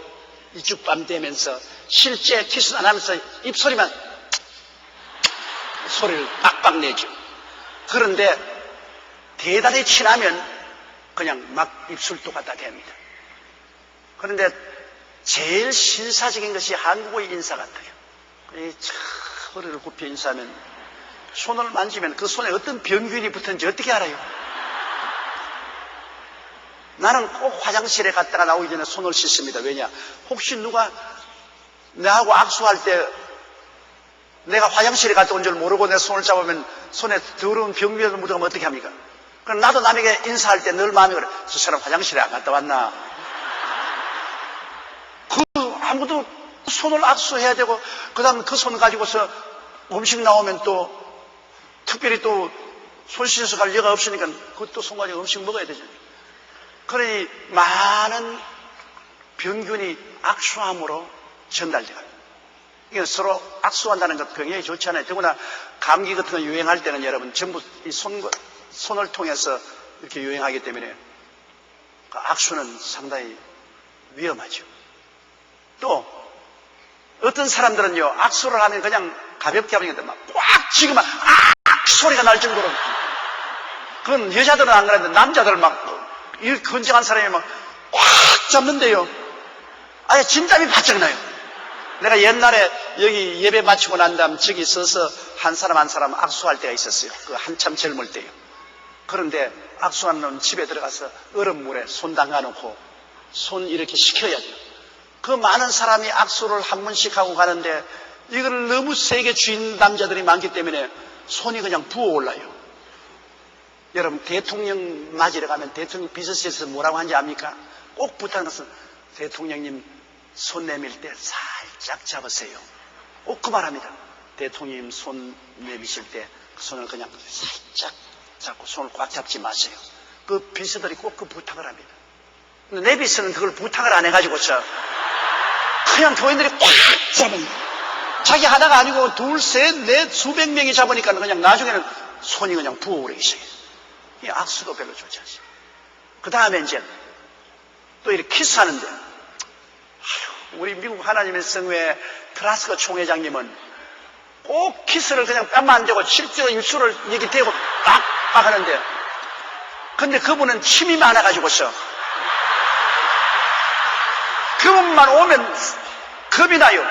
이쪽 뺨 대면서 실제 키스는 안 하면서 입소리만 소리를 빡빡 내죠. 그런데 대단히 친하면 그냥 막 입술도가 다 됩니다. 그런데 제일 신사적인 것이 한국의 인사 같아요. 이 참 허리를 굽혀 인사하면 손을 만지면 그 손에 어떤 병균이 붙었는지 어떻게 알아요? 나는 꼭 화장실에 갔다가 나오기 전에 손을 씻습니다. 왜냐? 혹시 누가 나하고 악수할 때 내가 화장실에 갔다 온 줄 모르고 내 손을 잡으면 손에 더러운 병균이 묻어가면 어떻게 합니까? 그럼 나도 남에게 인사할 때 늘 마음이 그래. 저 사람 화장실에 안 갔다 왔나? 아무도 손을 악수해야 되고, 그 다음 그 손 가지고서 음식 나오면 또 특별히 또 손 씻어서 갈 여가 없으니까 그것도 손 가지고 음식 먹어야 되죠. 그러니 많은 병균이 악수함으로 전달돼요. 이게 서로 악수한다는 것 굉장히 좋지 않아요. 더구나 감기 같은 거 유행할 때는 여러분 전부 이 손을 통해서 이렇게 유행하기 때문에 그 악수는 상당히 위험하죠. 또 어떤 사람들은요, 악수를 하면 그냥 가볍게 하면 막 꽉 쥐고 막 소리가 날 정도로. 그건 여자들은 안 그러는데 남자들 막 이 건장한 사람이 막 꽉 잡는데요, 아예 진땀이 바짝 나요. 내가 옛날에 여기 예배 마치고 난 다음 저기 서서 한 사람 한 사람 악수할 때가 있었어요. 그 한참 젊을 때요. 그런데 악수하는 놈 집에 들어가서 얼음물에 손 담가놓고 손 이렇게 식혀야 돼요. 그 많은 사람이 악수를 한 번씩 하고 가는데 이걸 너무 세게 쥐는 남자들이 많기 때문에 손이 그냥 부어올라요. 여러분, 대통령 맞으러 가면 대통령 비서실에서 뭐라고 하는지 압니까? 꼭 부탁하는 것은 대통령님 손 내밀 때 살짝 잡으세요. 꼭 그 말합니다. 대통령님 손 내미실 때 그 손을 그냥 살짝 잡고 손을 꽉 잡지 마세요. 그 비서들이 꼭 그 부탁을 합니다. 근데 내 비서는 그걸 부탁을 안 해가지고서 그냥 교인들이 꽉 잡은, 자기 하나가 아니고 둘, 셋, 넷, 수백 명이 잡으니까 그냥 나중에는 손이 그냥 부어오르기 시작해요. 이 악수도 별로 좋지 않습니다. 그 다음에 이제 또 이렇게 키스하는데, 우리 미국 하나님의 성회 트라스커 총회장님은 꼭 키스를 그냥 뺨만 대고 실제로 입술을 이렇게 대고 빡빡 하는데, 근데 그분은 침이 많아가지고서 그분만 오면 겁이 나요.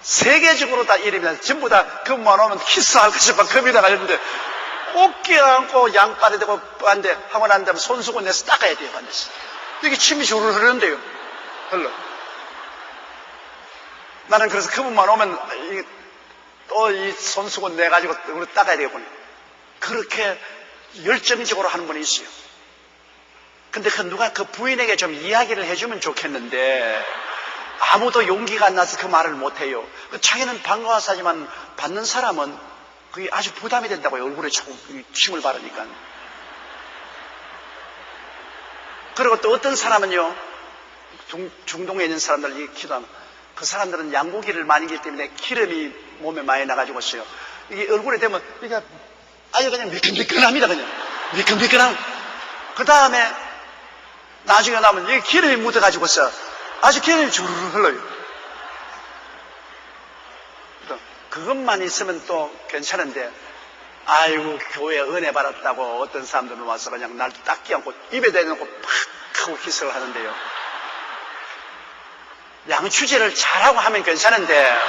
세계적으로 다 이름이 전부 다 그분만 오면 키스하고 싶어 겁이 나가는데 꼭 껴안고 양발에 대고 반대 하고 난 다음에 손수건 내서 닦아야 돼요. 반드시. 이게 침이 주르르 흐르는데요. 흘러. 나는 그래서 그분만 오면 또 이 손수건 내가지고 닦아야 되겠군요. 그렇게 열정적으로 하는 분이 있어요. 근데 누가 그 부인에게 좀 이야기를 해주면 좋겠는데 아무도 용기가 안 나서 그 말을 못해요. 자기는 반가워서 하지만 받는 사람은 그게 아주 부담이 된다고요. 얼굴에 자꾸 침을 바르니까. 그리고 또 어떤 사람은요, 중동에 있는 사람들 기도하면 그 사람들은 양고기를 많이 먹기 때문에 기름이 몸에 많이 나가지고서요, 이게 얼굴에 대면 이게 아예 그냥 미끈미끈합니다. 그냥 미끈미끈한. 그 다음에 나중에 나면 이게 기름이 묻어가지고서 아주 기름이 주르르 흘러요. 그것만 있으면 또 괜찮은데, 아이고 교회 은혜 받았다고 어떤 사람들은 와서 그냥 날 딱 끼얹고 입에 대놓고 팍 하고 키스를 하는데요. 양추질을 잘하고 하면 괜찮은데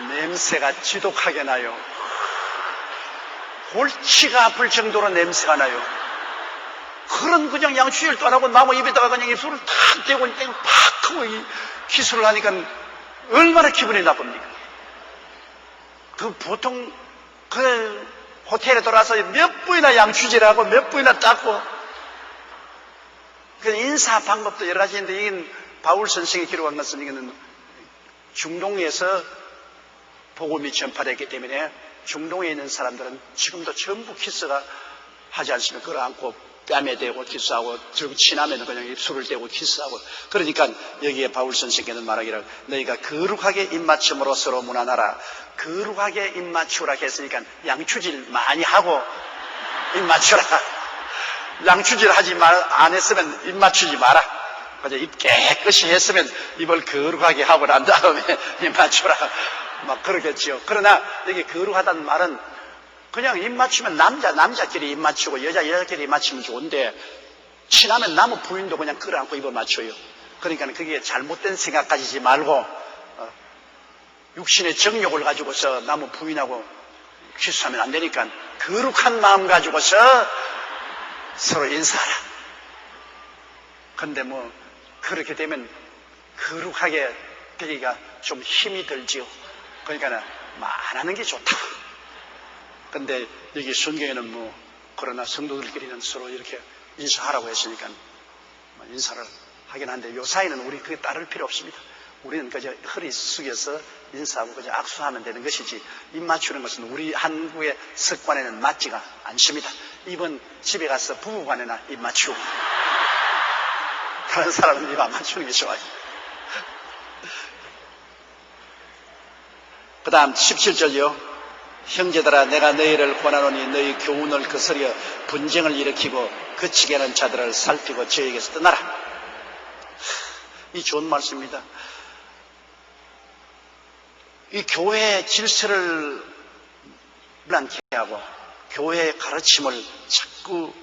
냄새가 지독하게 나요. 골치가 아플 정도로 냄새가 나요. 그런 그냥 양추질도 안 하고 나무 입에다가 그냥 입술을 탁 대고 팍 하고 키스를 하니까 얼마나 기분이 나쁩니까? 그 보통 그 호텔에 돌아서 몇 번이나 양추질하고 몇 번이나 닦고 그 인사 방법도 여러 가지 있는데 이건 바울 선생이 기록한 것은 이거는 중동에서 복음이 전파됐기 때문에 중동에 있는 사람들은 지금도 전부 키스가 하지 않습니까? 끌어안고 뺨에 대고 키스하고 좀 친하면 그냥 입술을 대고 키스하고 그러니까 여기에 바울 선생께는 말하기를 너희가 거룩하게 입맞춤으로 서로 문안하라. 거룩하게 입맞추라 했으니까 양추질 많이 하고 입맞추라. 양추질 하지 안 했으면 입맞추지 마라. 그저 입 깨끗이 했으면 입을 거룩하게 하고 난 다음에 입맞추라. 막 그러겠지요. 그러나 여기 거룩하다는 말은 그냥 입 맞추면 남자끼리 입 맞추고 여자끼리 입 맞추면 좋은데 친하면 남의 부인도 그냥 끌어안고 입을 맞춰요. 그러니까 그게 잘못된 생각 가지지 말고 육신의 정욕을 가지고서 남의 부인하고 키스하면 안 되니까 거룩한 마음 가지고서 서로 인사하라. 근데 뭐 그렇게 되면 거룩하게 되기가 좀 힘이 들지요. 그러니까 안 하는 게 좋다. 근데 여기 성경에는 뭐 그러나 성도들끼리는 서로 이렇게 인사하라고 했으니까 인사를 하긴 한데 요 사이는 우리 그게 따를 필요 없습니다. 우리는 그저 허리 숙여서 인사하고 그저 악수하면 되는 것이지 입 맞추는 것은 우리 한국의 습관에는 맞지가 않습니다. 입은 집에 가서 부부간에나 입 맞추고 다른 사람은 입 안 맞추는 게 좋아요. 그 다음 17절요. 형제들아 내가 너희를 권하노니 너희 교훈을 거스려 분쟁을 일으키고 그치게 하는 자들을 살피고 저에게서 떠나라. 이 좋은 말씀입니다. 이 교회의 질서를 불안케 하고 교회의 가르침을 자꾸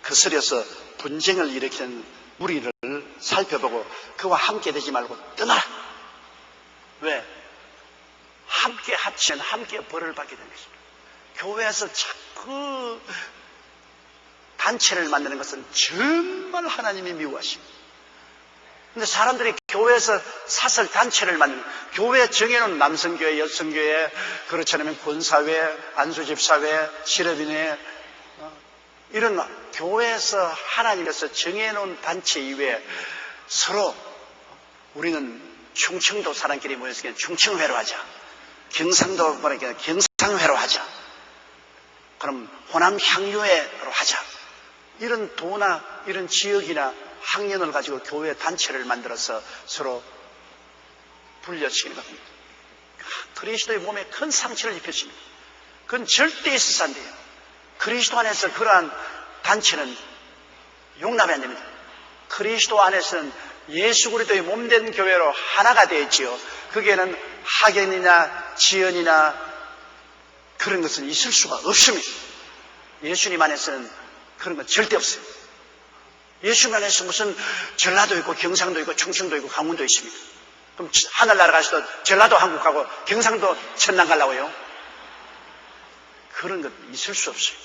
거스려서 분쟁을 일으키는 우리를 살펴보고 그와 함께 되지 말고 떠나라. 왜? 함께 합치면 함께 벌을 받게 되는 것입니다. 교회에서 자꾸 단체를 만드는 것은 정말 하나님이 미워하십니다. 근데 사람들이 교회에서 사설 단체를 만드는, 교회 정해놓은 남성교회, 여성교회, 그렇지 않으면 군사회, 안수집사회, 실업인회, 이런 교회에서 하나님께서 정해놓은 단체 이외에 서로 우리는 충청도 사람끼리 모여서 충청회로 하자. 경상도 뭐랄까 경상회로 하자. 그럼 호남 향유회로 하자. 이런 도나 이런 지역이나 학년을 가지고 교회 단체를 만들어서 서로 분려치는 겁니다. 그리스도의 몸에 큰 상처를 입혔습니다. 그건 절대 있어서 안 돼요. 그리스도 안에서 그러한 단체는 용납이 안 됩니다. 그리스도 안에서는 예수 그리스도의 몸된 교회로 하나가 되어 있지요. 거기에는 학연이나 지연이나 그런 것은 있을 수가 없습니다. 예수님 안에서는 그런 건 절대 없어요. 예수님 안에서 무슨 전라도 있고 경상도 있고 충청도 있고 강원도 있습니다. 그럼 하늘나라 가서도 전라도 한국 가고 경상도 천남 가려고요? 그런 것 있을 수 없어요.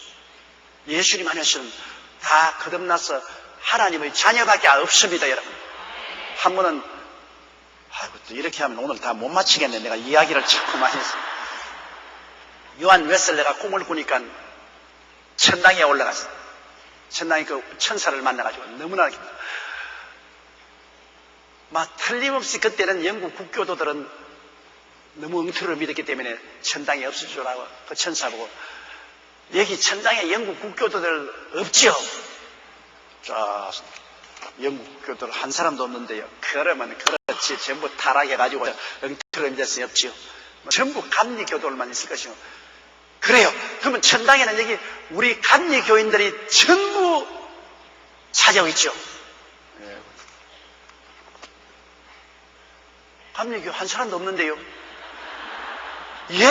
예수님 안에서는 다 거듭나서 하나님의 자녀밖에 없습니다, 여러분. 한 번은 아이고 또 이렇게 하면 오늘 다 못 마치겠네. 내가 이야기를 자꾸 많이 해서. 요한 웨슬레가 꿈을 꾸니까 천당에 올라갔어. 천당에 그 천사를 만나가지고 너무나 막 틀림없이 그때는 영국 국교도들은 너무 엉터리를 믿었기 때문에 천당에 없을 줄 알고 그 천사 보고 여기 천당에 영국 국교도들 없지요. 자, 영국 국교도들 한 사람도 없는데요. 그러면 그렇지 전부 타락해가지고 엉터리를 믿었으니 없지요. 전부 감리교도들만 있을 것이고 그래요. 그러면 천당에는 여기 우리 감리교인들이 전부 차지하고 있죠. 감리교 한 사람도 없는데요. 예?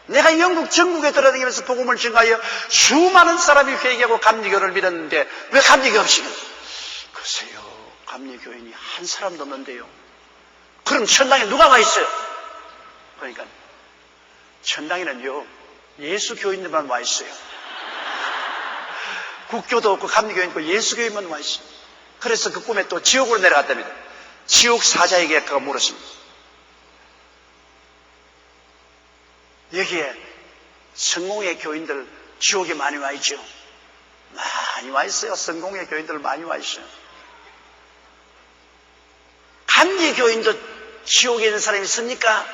내가 영국 전국에 돌아다니면서 복음을 증가하여 수많은 사람이 회개하고 감리교를 믿었는데 왜 감리교 없이? 글쎄요, 감리교인이 한 사람도 없는데요. 그럼 천당에 누가 와 있어요? 그러니까 천당에는요, 예수 교인들만 와 있어요. 국교도 없고 감리교인 있고 예수 교인만 와 있어요. 그래서 그 꿈에 또 지옥으로 내려갔답니다. 지옥 사자에게 그가 물었습니다. 여기에 성공의 교인들 지옥에 많이 와 있죠. 많이 와 있어요. 성공의 교인들 많이 와 있어요. 감리교인도 지옥에 있는 사람이 있습니까?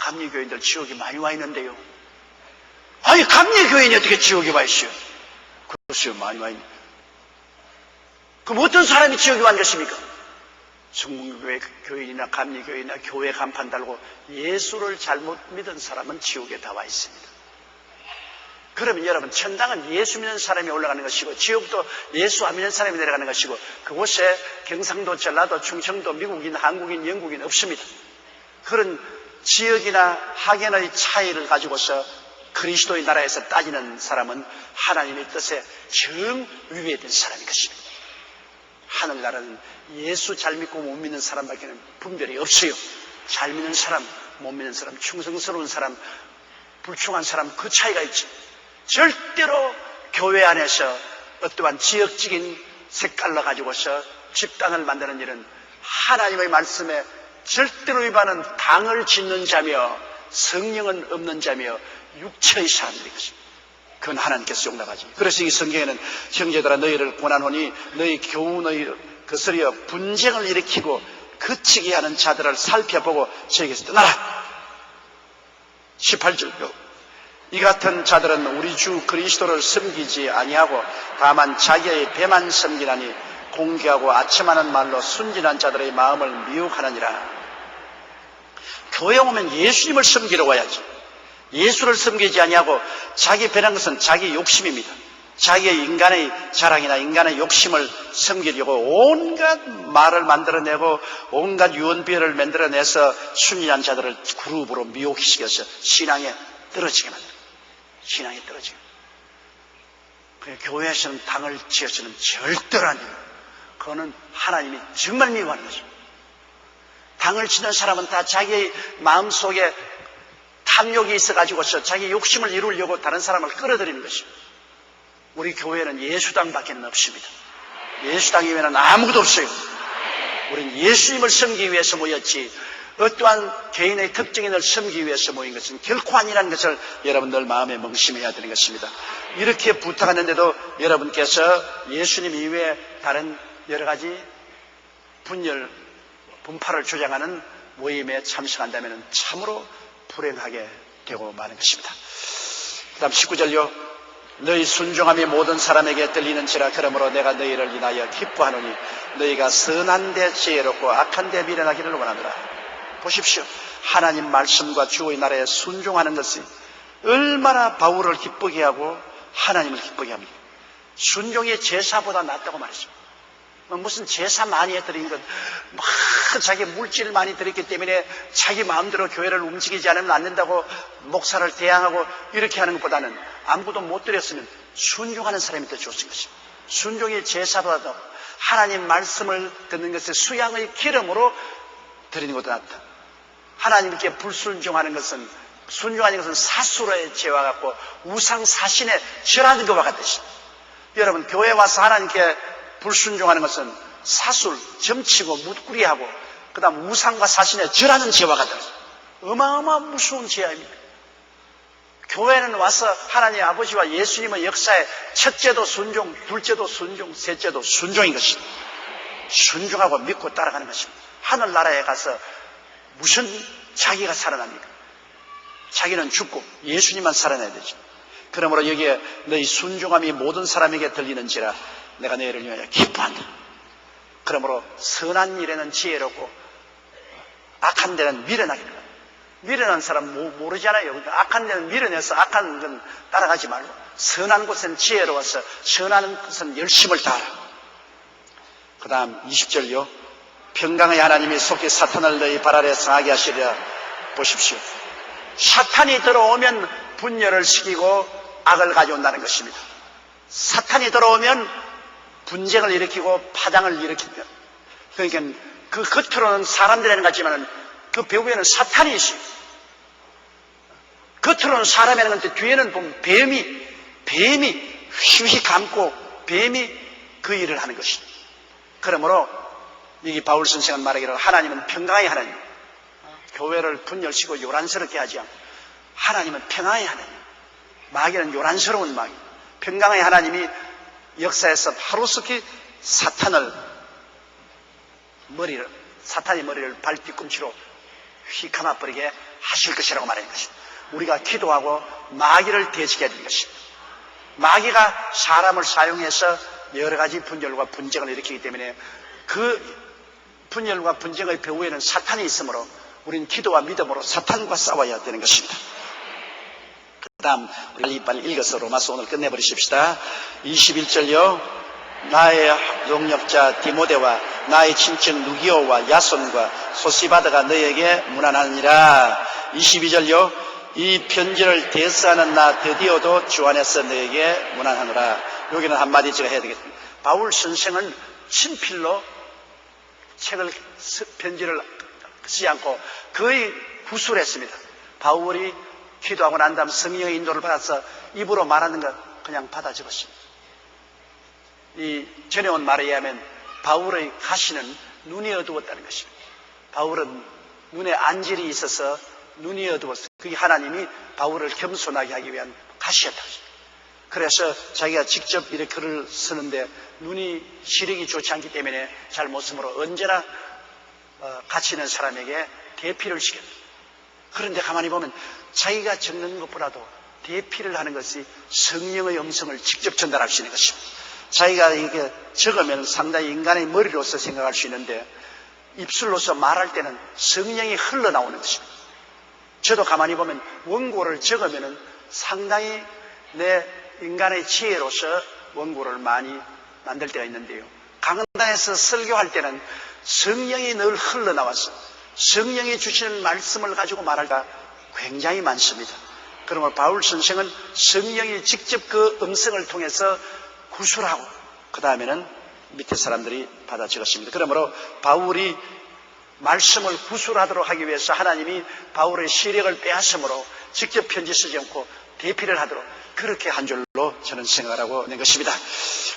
감리교인들 지옥에 많이 와 있는데요. 아니, 감리교인이 어떻게 지옥에 와 있어요? 글쎄요, 많이 와 있는. 그럼 어떤 사람이 지옥에 와 있는 것입니까? 성공교회 교인이나 감리교인이나 교회 간판 달고 예수를 잘못 믿은 사람은 지옥에 다 와 있습니다. 그러면 여러분, 천당은 예수 믿는 사람이 올라가는 것이고 지옥도 예수 안 믿는 사람이 내려가는 것이고 그곳에 경상도, 전라도, 충청도, 미국인, 한국인, 영국인 없습니다. 그런 지역이나 학연의 차이를 가지고서 그리스도의 나라에서 따지는 사람은 하나님의 뜻에 정 위배된 사람인 것입니다. 하늘나라는 예수 잘 믿고 못 믿는 사람밖에는 분별이 없어요. 잘 믿는 사람, 못 믿는 사람, 충성스러운 사람, 불충한 사람, 그 차이가 있지. 절대로 교회 안에서 어떠한 지역적인 색깔로 가지고서 집단을 만드는 일은 하나님의 말씀에 절대로 위반하는 당을 짓는 자며 성령은 없는 자며 육체의 사람들이 것입니다. 그건 하나님께서 용납하지. 그래서 이 성경에는 형제들아 너희를 권하노니 너희 교훈의 거스려 분쟁을 일으키고 그치게 하는 자들을 살펴보고 저에게서 떠나라. 18절로 이 같은 자들은 우리 주 그리스도를 섬기지 아니하고 다만 자기의 배만 섬기나니 공개하고 아첨하는 말로 순진한 자들의 마음을 미혹하느니라. 교회 오면 예수님을 섬기러 와야지. 예수를 섬기지 아니하고 자기 배라는 것은 자기 욕심입니다. 자기의 인간의 자랑이나 인간의 욕심을 섬기려고 온갖 말을 만들어내고 온갖 유언비어를 만들어내서 순진한 자들을 그룹으로 미혹시켜서 신앙에 떨어지게 만들어요. 신앙에 떨어지게. 교회에서는 당을 지어서는 절대로 안 돼요. 그거는 하나님이 정말 미워하는 거죠. 당을 지는 사람은 다 자기의 마음속에 탐욕이 있어가지고서 자기 욕심을 이루려고 다른 사람을 끌어들이는 것입니다. 우리 교회는 예수당밖에 없습니다. 예수당이면 아무것도 없어요. 우리는 예수님을 섬기기 위해서 모였지 어떠한 개인의 특정인을 섬기기 위해서 모인 것은 결코 아니라는 것을 여러분들 마음에 명심해야 되는 것입니다. 이렇게 부탁하는데도 여러분께서 예수님 이외에 다른 여러 가지 분파를 주장하는 모임에 참석한다면 참으로 불행하게 되고 마는 것입니다. 그 다음 19절요. 너희 순종함이 모든 사람에게 들리는지라. 그러므로 내가 너희를 인하여 기뻐하노니 너희가 선한 데 지혜롭고 악한 데 미련하기를 원하노라. 보십시오. 하나님 말씀과 주의 나라에 순종하는 것이 얼마나 바울을 기쁘게 하고 하나님을 기쁘게 합니다. 순종이 제사보다 낫다고 말했습니다. 무슨 제사 많이 해드린 것, 막 자기 물질을 많이 드렸기 때문에 자기 마음대로 교회를 움직이지 않으면 안 된다고 목사를 대항하고 이렇게 하는 것보다는 아무것도 못 드렸으면 순종하는 사람이 더 좋은 것입니다. 순종이 제사보다도 하나님 말씀을 듣는 것의 수양의 기름으로 드리는 것보다 낫다. 하나님께 불순종하는 것은, 순종하는 것은 사수로의 죄와 같고 우상 사신에 절하는 것과 같으시다. 여러분, 교회 와서 하나님께 불순종하는 것은 사술, 점치고 묻구리하고 그 다음 우상과 사신에 절하는 죄와 같다. 어마어마한 무서운 죄입니다. 교회는 와서 하나님 아버지와 예수님의 역사에 첫째도 순종, 둘째도 순종, 셋째도 순종인 것입니다. 순종하고 믿고 따라가는 것입니다. 하늘나라에 가서 무슨 자기가 살아납니까? 자기는 죽고 예수님만 살아나야 되죠. 그러므로 여기에 너희 순종함이 모든 사람에게 들리는지라 내가 너희를 위하여 기뻐한다. 그러므로 선한 일에는 지혜롭고 악한 데는 미련하게 된다. 미련한 사람 모르잖아요. 그러니까 악한 데는 미련해서 악한 건 따라가지 말고 선한 곳은 지혜로워서 선한 것은 열심을 다하라. 그 다음 20절요. 평강의 하나님이 속히 사탄을 너희 발 아래 상하게 하시리라. 보십시오. 사탄이 들어오면 분열을 시키고 악을 가져온다는 것입니다. 사탄이 들어오면 분쟁을 일으키고 파장을 일으킵니다. 그러니까 그 겉으로는 사람들이라는 것 같지만 그 배후에는 사탄이 있어요. 겉으로는 사람이라는 건데 뒤에는 보면 뱀이 휘휘 감고 뱀이 그 일을 하는 것입니다. 그러므로 여기 바울 선생은 말하기를 하나님은 평강의 하나님, 교회를 분열시키고 요란스럽게 하지 않고 하나님은 평강의 하나님, 마귀는 요란스러운 마귀, 평강의 하나님이 역사에서 하루속히 사탄의 머리를 발 뒤꿈치로 휙 감아버리게 하실 것이라고 말하는 것입니다. 우리가 기도하고 마귀를 대적해야 되는 것입니다. 마귀가 사람을 사용해서 여러 가지 분열과 분쟁을 일으키기 때문에 그 분열과 분쟁의 배후에는 사탄이 있으므로 우리는 기도와 믿음으로 사탄과 싸워야 되는 것입니다. 그 다음 우리 빨리 읽어서 로마서 오늘 끝내버리십시다. 21절요. 나의 동역자 디모데와 나의 친척 누기오와 야손과 소시바드가 너에게 문안하니라. 22절요. 이 편지를 대스하는 나 드디어도 주 안에서 너에게 문안하노라. 여기는 한마디 제가 해야 되겠습니다. 바울 선생은 친필로 편지를 쓰지 않고 거의 구술했습니다. 바울이 기도하고 난 다음 성령의 인도를 받아서 입으로 말하는 것 그냥 받아 적었습니다. 이 전해온 말에 의하면 바울의 가시는 눈이 어두웠다는 것입니다. 바울은 눈에 안질이 있어서 눈이 어두웠어요. 그게 하나님이 바울을 겸손하게 하기 위한 가시였다. 그래서 자기가 직접 이렇게 글을 쓰는데 눈이 시력이 좋지 않기 때문에 잘 못 쓰므로 언제나 가치 있는 사람에게 대피를 시켰다. 그런데 가만히 보면 자기가 적는 것보다도 대피를 하는 것이 성령의 음성을 직접 전달할 수 있는 것입니다. 자기가 이게 적으면 상당히 인간의 머리로서 생각할 수 있는데 입술로서 말할 때는 성령이 흘러나오는 것입니다. 저도 가만히 보면 원고를 적으면 상당히 내 인간의 지혜로서 원고를 많이 만들 때가 있는데요. 강단에서 설교할 때는 성령이 늘 흘러나와서 성령이 주시는 말씀을 가지고 말할 때가 굉장히 많습니다. 그러므로 바울 선생은 성령이 직접 그 음성을 통해서 구술하고 그 다음에는 밑에 사람들이 받아 적었습니다. 그러므로 바울이 말씀을 구술하도록 하기 위해서 하나님이 바울의 시력을 빼앗으므로 직접 편지 쓰지 않고 대피를 하도록 그렇게 한 줄로 저는 생각하고 있는 것입니다.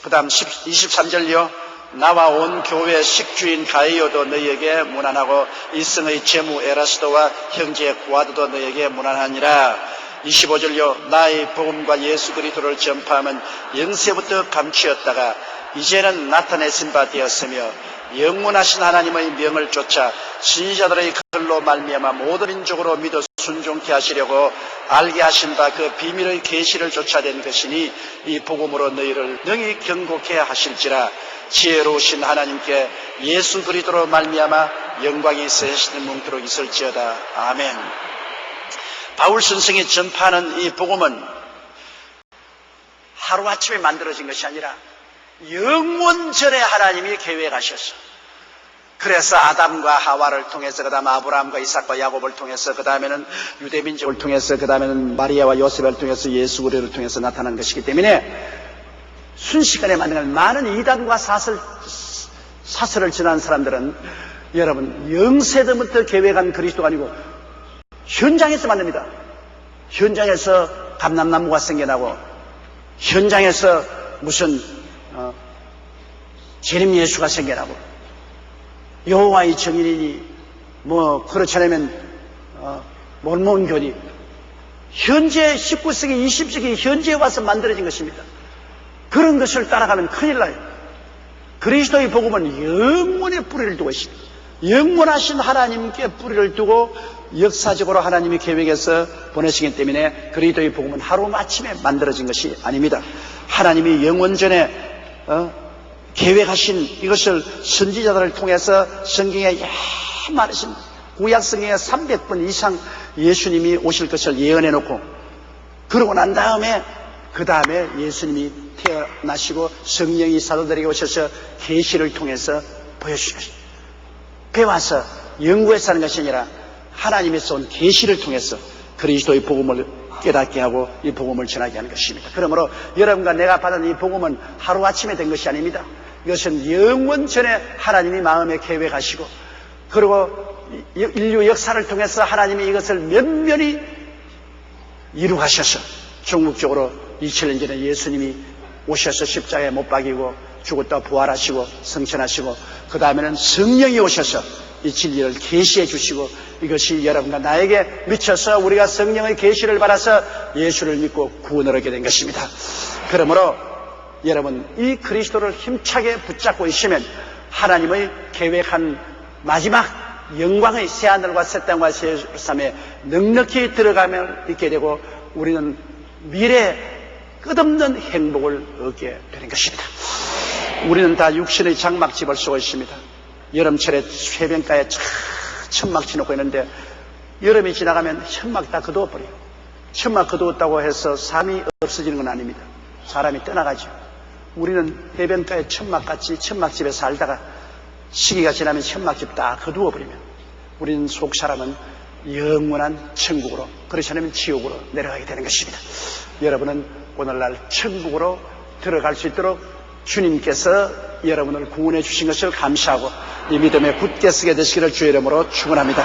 그 다음 23절요. 나와 온 교회 식주인 가이오도 너희에게 문안하고 일성의 제무 에라스도와 형제 구아드도 너희에게 문안하니라. 25절요. 나의 복음과 예수 그리스도를 전파하면 영세부터 감추었다가 이제는 나타내신 바 되었으며 영원하신 하나님의 명을 쫓아 신자들의 글로 말미암아 모든 민족으로 믿어 순종케 하시려고 알게 하신 바 그 비밀의 계시를 쫓아낸 것이니 이 복음으로 너희를 능히 경고케 하실지라. 지혜로우신 하나님께 예수 그리스도로 말미암아 영광이 세시는 뭉도록 있을지어다. 아멘. 바울 선생이 전파하는 이 복음은 하루아침에 만들어진 것이 아니라 영원전에 하나님이 계획하셨어. 그래서 아담과 하와를 통해서 그 다음 아브라함과 이삭과 야곱을 통해서 그 다음에는 유대민족을 통해서 그 다음에는 마리아와 요셉을 통해서 예수 그리스도를 통해서 나타난 것이기 때문에 순식간에 만든 많은 이단과 사설을 지난 사람들은 여러분 영세대부터 계획한 그리스도가 아니고 현장에서 만듭니다. 현장에서 감람나무가 생겨나고 현장에서 무슨 재림 예수가 생겨나고 여호와의 증인이니 뭐 그렇지 않으면 몰몬교니 현재 19세기 20세기 현재에 와서 만들어진 것입니다. 그런 것을 따라가면 큰일 나요. 그리스도의 복음은 영원의 뿌리를 두고 있습니다. 영원하신 하나님께 뿌리를 두고 역사적으로 하나님이 계획해서 보내시기 때문에 그리스도의 복음은 하루아침에 만들어진 것이 아닙니다. 하나님이 영원전에 계획하신 이것을 선지자들을 통해서 성경에 많으신 구약 성경에 300번 이상 예수님이 오실 것을 예언해 놓고 그러고 난 다음에 그 다음에 예수님이 태어나시고 성령이 사도들에게 오셔서 계시를 통해서 보여주셨습니다. 배워서 연구해서 하는 것이 아니라 하나님에서 온 계시를 통해서 그리스도의 복음을 깨닫게 하고 이 복음을 전하게 하는 것입니다. 그러므로 여러분과 내가 받은 이 복음은 하루아침에 된 것이 아닙니다. 이것은 영원전에 하나님이 마음에 계획하시고, 그리고 인류 역사를 통해서 하나님이 이것을 면면히 이루하셔서 종국적으로 2000년 전에 예수님이 오셔서 십자가에 못 박이고 죽었다 부활하시고 성천하시고, 그 다음에는 성령이 오셔서 이 진리를 계시해 주시고, 이것이 여러분과 나에게 미쳐서 우리가 성령의 계시를 받아서 예수를 믿고 구원을 얻게 된 것입니다. 그러므로 여러분, 이 그리스도를 힘차게 붙잡고 있으면 하나님의 계획한 마지막 영광의 새하늘과 새 땅과 새 예루살렘에 넉넉히 들어가면 있게 되고, 우리는 미래에 끝없는 행복을 얻게 되는 것입니다. 우리는 다 육신의 장막집을 쓰고 있습니다. 여름철에 쇠변가에 천막 치놓고 있는데, 여름이 지나가면 천막 다 거두어버려요. 천막 거두었다고 해서 삶이 없어지는 건 아닙니다. 사람이 떠나가죠. 우리는 해변가에 천막같이 천막집에 살다가 시기가 지나면 천막집 다 거두어버리면 우리는 속 사람은 영원한 천국으로, 그렇지 않으면 지옥으로 내려가게 되는 것입니다. 여러분은 오늘날 천국으로 들어갈 수 있도록 주님께서 여러분을 구원해 주신 것을 감사하고 이 믿음에 굳게 서게 되시기를 주의 이름으로 축원합니다.